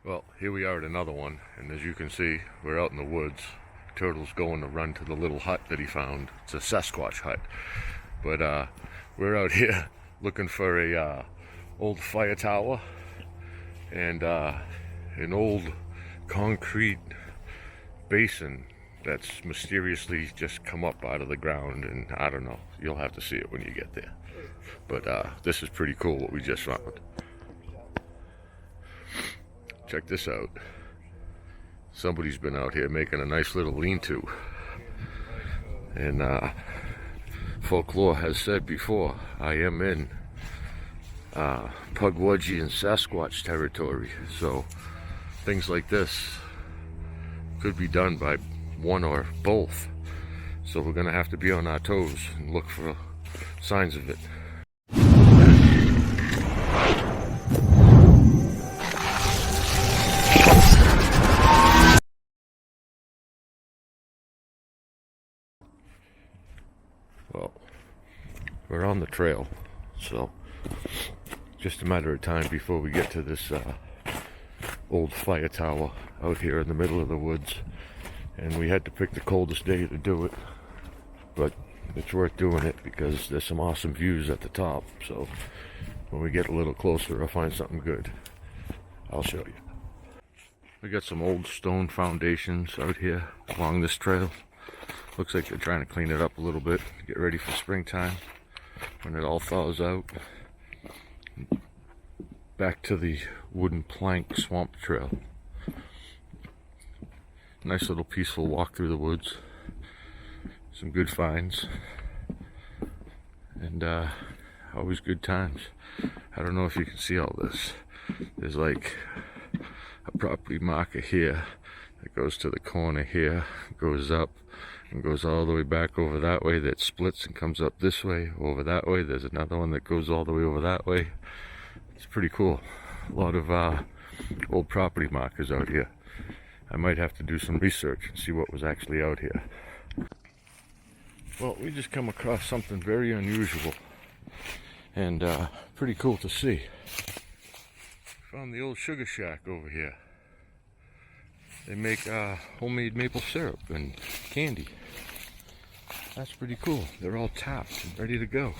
Well, here we are at another one, and as you can see, we're out in the woods. Turtle's going to run to the little hut that he found. It's a Sasquatch hut. But we're out here looking for a old fire tower and an old concrete basin that's mysteriously just come up out of the ground, and I don't know. You'll have to see it when you get there. But this is pretty cool what we just found. Check this out. Somebody's been out here making a nice little lean-to. And folklore has said before, I am in Pukwudgie and Sasquatch territory. So things like this could be done by one or both. So we're going to have to be on our toes and look for signs of it. Well, we're on the trail, so just a matter of time before we get to this old fire tower out here in the middle of the woods. And we had to pick the coldest day to do it, but it's worth doing it because there's some awesome views at the top. So when we get a little closer, I'll find something good. I'll show you. We got some old stone foundations out here along this trail. Looks like they're trying to clean it up a little bit, get ready for springtime when it all thaws out. Back to the wooden plank swamp trail. Nice little peaceful walk through the woods. Some good finds. And always good times. I don't know if you can see all this. There's like a property marker here that goes to the corner here, goes up and goes all the way back over that way, that splits and comes up this way, over that way. There's another one that goes all the way over that way. It's pretty cool. A lot of old property markers out here. I might have to do some research and see what was actually out here. Well, we just come across something very unusual and pretty cool to see. Found the old sugar shack over here. They make homemade maple syrup and candy. That's pretty cool. They're all tapped and ready to go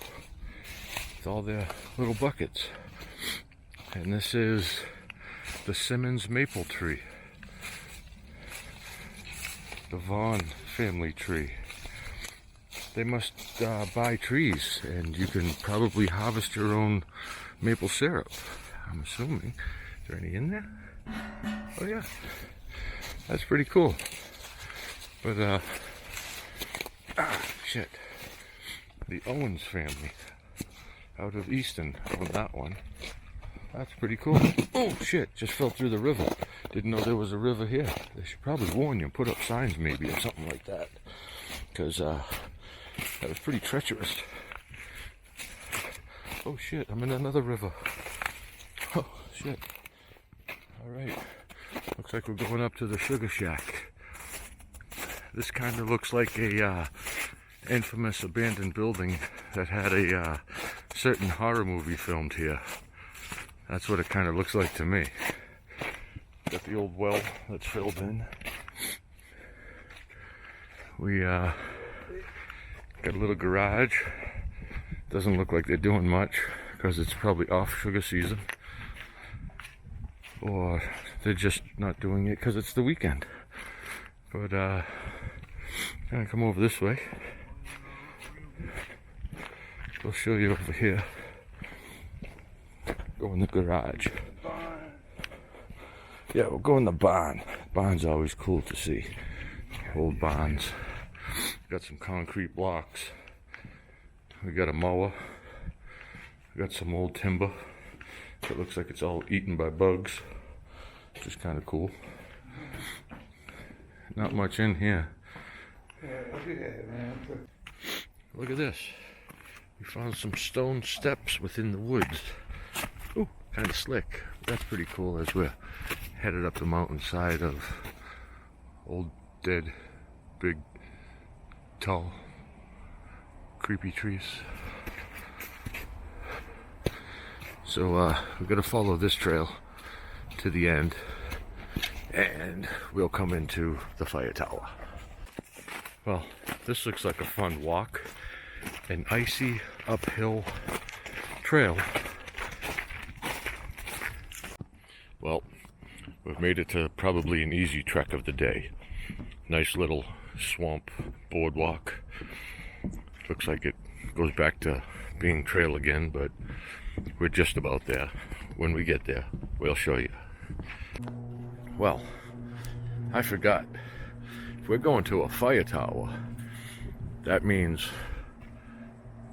with all their little buckets. And this is the Simmons maple tree. The Vaughn family tree. They must buy trees, and you can probably harvest your own maple syrup, I'm assuming. Is there any in there? Oh yeah. That's pretty cool. But shit. The Owens family out of Easton own that one. That's pretty cool. Oh shit, just fell through the river. Didn't know there was a river here. They should probably warn you and put up signs maybe or something like that. Because that was pretty treacherous. Oh shit, I'm in another river. Oh shit. Alright. Looks like we're going up to the sugar shack. This kind of looks like a infamous abandoned building that had a certain horror movie filmed here. That's what it kind of looks like to me. Got the old well that's filled in. We got a little garage. Doesn't look like they're doing much because it's probably off sugar season. Or they're just not doing it because it's the weekend. But gonna come over this way. I'll show you over here. Go in the garage. Yeah, we'll go in the barn. Barn's always cool to see. Old barns. Got some concrete blocks. We got a mower. We got some old timber. It looks like it's all eaten by bugs, which is kind of cool. Not much in here. Look at this. We found some stone steps within the woods. Ooh, kind of slick. That's pretty cool as we're headed up the mountainside of old, dead, big, tall, creepy trees. So we're gonna follow this trail to the end and we'll come into the fire tower. Well, this looks like a fun walk. An icy uphill trail. Well, we've made it to probably an easy trek of the day. Nice little swamp boardwalk. Looks like it goes back to being trail again, but we're just about there. When we get there, we'll show you. Well, I forgot. If we're going to a fire tower, that means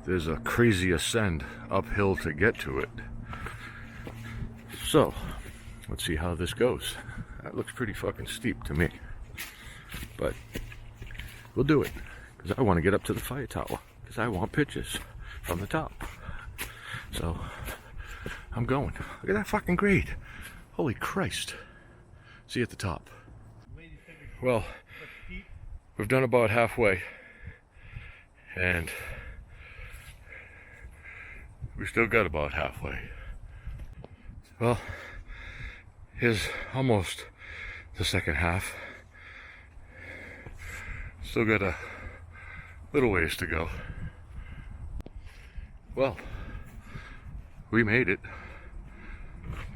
there's a crazy ascent uphill to get to it. So, let's see how this goes. That looks pretty fucking steep to me. But we'll do it, because I want to get up to the fire tower, because I want pictures from the top. So, I'm going. Look at that fucking grade. Holy Christ. See you at the top. Well, we've done about halfway, and we still got about halfway. Well, here's almost the second half. Still got a little ways to go. Well, we made it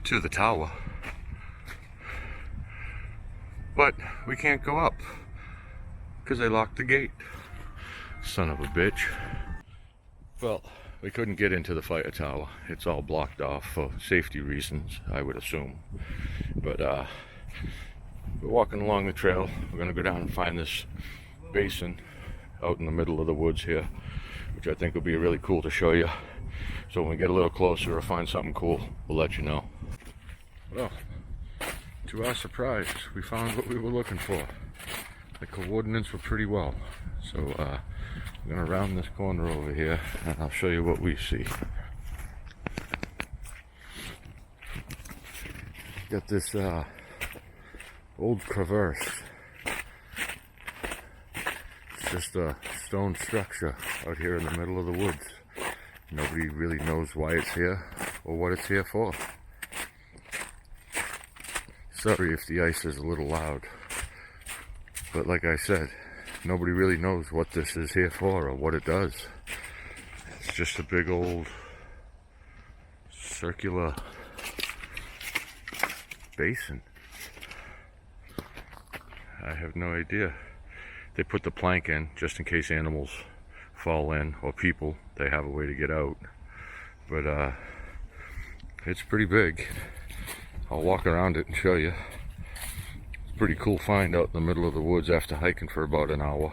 to the tower, but we can't go up because they locked the gate. Son of a bitch. Well, we couldn't get into the fire tower. It's all blocked off for safety reasons, I would assume. But we're walking along the trail. We're gonna go down and find this basin out in the middle of the woods here, which I think will be really cool to show you. So when we get a little closer or find something cool, we'll let you know. Well, to our surprise, we found what we were looking for. The coordinates were pretty well. So I'm gonna round this corner over here and I'll show you what we see. Got this old traverse. It's just a stone structure out here in the middle of the woods. Nobody really knows why it's here or what it's here for. Sorry if the ice is a little loud, but like I said, nobody really knows what this is here for or what it does. It's just a big old circular basin. I have no idea. They put the plank in just in case animals fall in, or people, they have a way to get out. But it's pretty big. I'll walk around it and show you. It's a pretty cool find out in the middle of the woods after hiking for about an hour.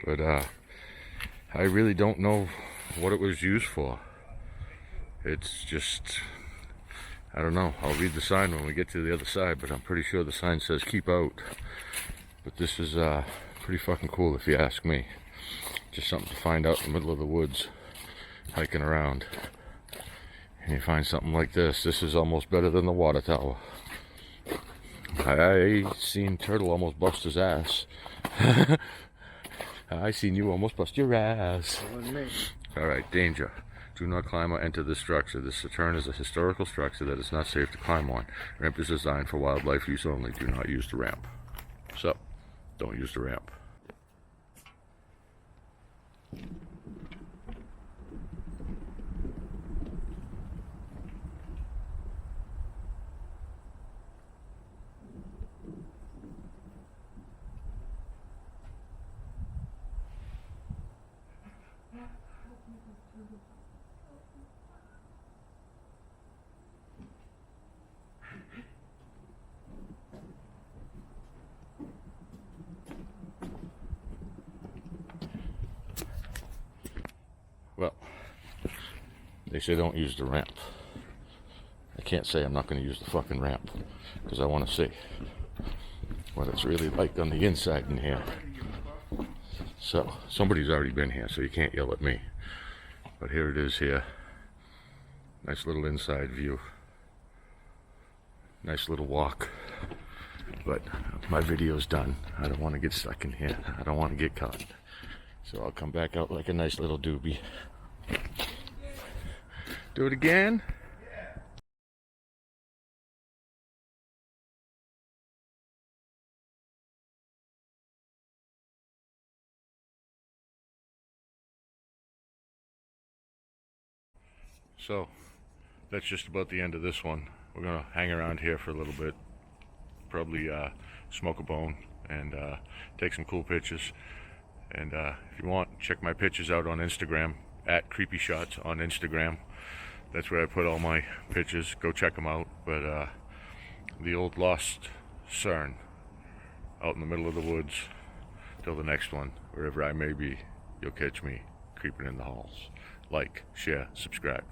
But I really don't know what it was used for. It's just, I don't know. I'll read the sign when we get to the other side, but I'm pretty sure the sign says keep out. But this is pretty fucking cool if you ask me. Just something to find out in the middle of the woods, hiking around. And you find something like this. This is almost better than the water tower. I seen Turtle almost bust his ass. I seen you almost bust your ass. Alright, danger. Do not climb or enter this structure. This cistern is a historical structure that is not safe to climb on. Ramp is designed for wildlife use only. Do not use the ramp. So, don't use the ramp. Well, they say don't use the ramp. I can't say I'm not going to use the fucking ramp, because I want to see what it's really like on the inside in here. So, somebody's already been here, so you can't yell at me. But here it is here. Nice little inside view. Nice little walk. But my video's done. I don't want to get stuck in here. I don't want to get caught. So I'll come back out like a nice little doobie. Do it again? So that's just about the end of this one. We're gonna hang around here for a little bit, probably smoke a bone and take some cool pictures. And if you want, check my pictures out on Instagram at Creepy Shots on Instagram. That's where I put all my pictures. Go check them out. But the old lost cistern out in the middle of the woods. Till the next one, wherever I may be, you'll catch me creeping in the halls. Like, share, subscribe.